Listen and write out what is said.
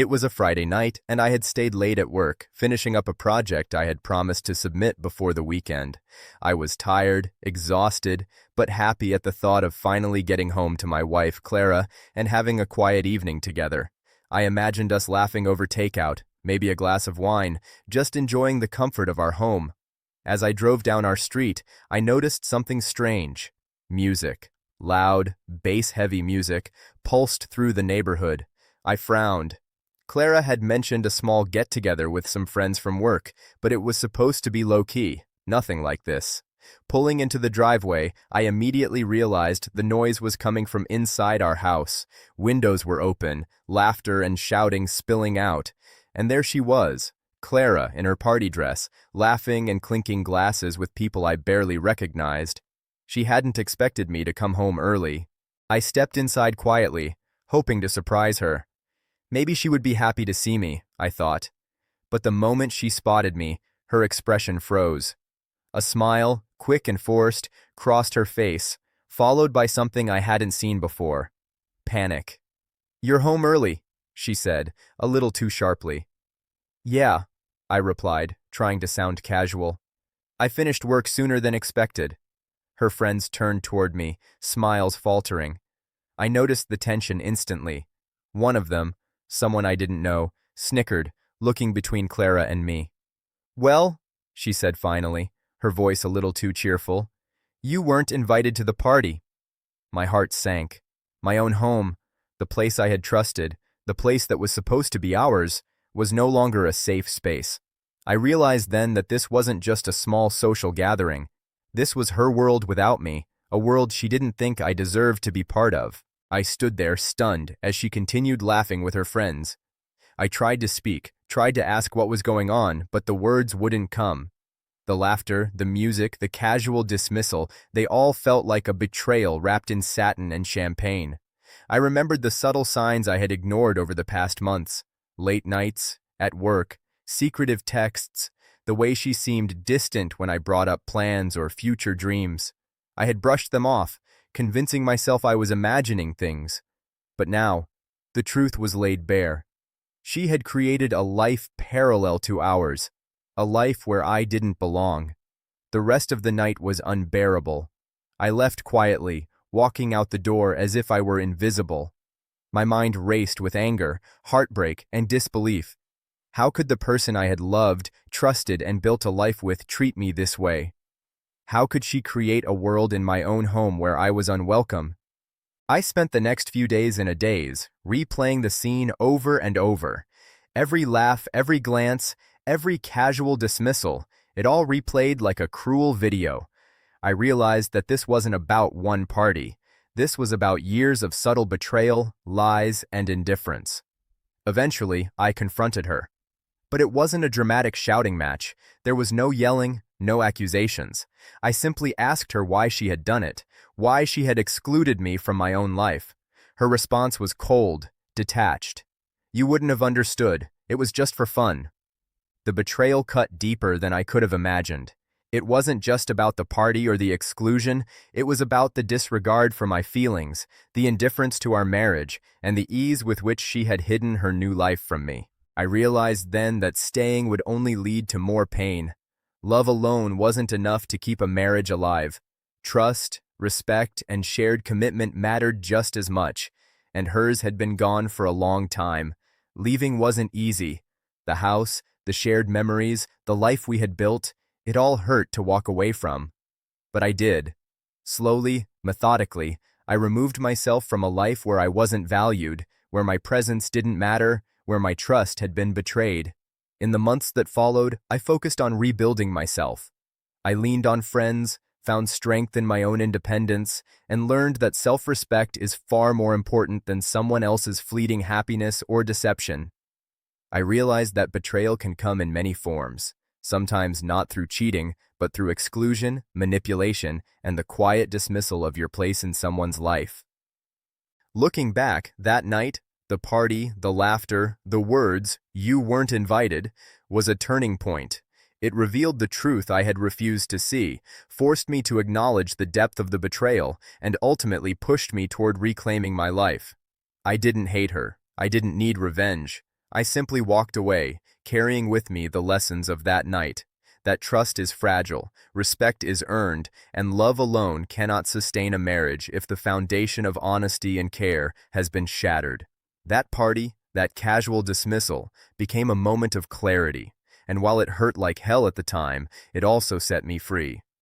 It was a Friday night, and I had stayed late at work, finishing up a project I had promised to submit before the weekend. I was tired, exhausted, but happy at the thought of finally getting home to my wife, Clara, and having a quiet evening together. I imagined us laughing over takeout, maybe a glass of wine, just enjoying the comfort of our home. As I drove down our street, I noticed something strange. Music. Loud, bass-heavy music pulsed through the neighborhood. I frowned. Clara had mentioned a small get-together with some friends from work, but it was supposed to be low-key, nothing like this. Pulling into the driveway, I immediately realized the noise was coming from inside our house. Windows were open, laughter and shouting spilling out. And there she was, Clara in her party dress, laughing and clinking glasses with people I barely recognized. She hadn't expected me to come home early. I stepped inside quietly, hoping to surprise her. Maybe she would be happy to see me, I thought. But the moment she spotted me, her expression froze. A smile, quick and forced, crossed her face, followed by something I hadn't seen before. Panic. "You're home early," she said, a little too sharply. "Yeah," I replied, trying to sound casual. "I finished work sooner than expected." Her friends turned toward me, smiles faltering. I noticed the tension instantly. One of them, someone I didn't know, snickered, looking between Clara and me. "Well," she said finally, her voice a little too cheerful, "you weren't invited to the party." My heart sank. My own home, the place I had trusted, the place that was supposed to be ours, was no longer a safe space. I realized then that this wasn't just a small social gathering. This was her world without me, a world she didn't think I deserved to be part of. I stood there, stunned, as she continued laughing with her friends. I tried to speak, tried to ask what was going on, but the words wouldn't come. The laughter, the music, the casual dismissal, they all felt like a betrayal wrapped in satin and champagne. I remembered the subtle signs I had ignored over the past months. Late nights, at work, secretive texts, the way she seemed distant when I brought up plans or future dreams. I had brushed them off, convincing myself I was imagining things. But now, the truth was laid bare. She had created a life parallel to ours, a life where I didn't belong. The rest of the night was unbearable. I left quietly, walking out the door as if I were invisible. My mind raced with anger, heartbreak, and disbelief. How could the person I had loved, trusted, and built a life with treat me this way? How could she create a world in my own home where I was unwelcome? I spent the next few days in a daze, replaying the scene over and over. Every laugh, every glance, every casual dismissal, it all replayed like a cruel video. I realized that this wasn't about one party. This was about years of subtle betrayal, lies, and indifference. Eventually, I confronted her. But it wasn't a dramatic shouting match. There was no yelling, no accusations. I simply asked her why she had done it, why she had excluded me from my own life. Her response was cold, detached. "You wouldn't have understood. It was just for fun." The betrayal cut deeper than I could have imagined. It wasn't just about the party or the exclusion, it was about the disregard for my feelings, the indifference to our marriage, and the ease with which she had hidden her new life from me. I realized then that staying would only lead to more pain. Love alone wasn't enough to keep a marriage alive. Trust, respect, and shared commitment mattered just as much, and hers had been gone for a long time. Leaving wasn't easy. The house, the shared memories, the life we had built, it all hurt to walk away from. But I did. Slowly, methodically, I removed myself from a life where I wasn't valued, where my presence didn't matter, where my trust had been betrayed. In the months that followed, I focused on rebuilding myself. I leaned on friends, found strength in my own independence, and learned that self-respect is far more important than someone else's fleeting happiness or deception. I realized that betrayal can come in many forms, sometimes not through cheating, but through exclusion, manipulation, and the quiet dismissal of your place in someone's life. Looking back, that night, the party, the laughter, the words, "You weren't invited," was a turning point. It revealed the truth I had refused to see, forced me to acknowledge the depth of the betrayal, and ultimately pushed me toward reclaiming my life. I didn't hate her. I didn't need revenge. I simply walked away, carrying with me the lessons of that night. That trust is fragile, respect is earned, and love alone cannot sustain a marriage if the foundation of honesty and care has been shattered. That party, that casual dismissal, became a moment of clarity, and while it hurt like hell at the time, it also set me free.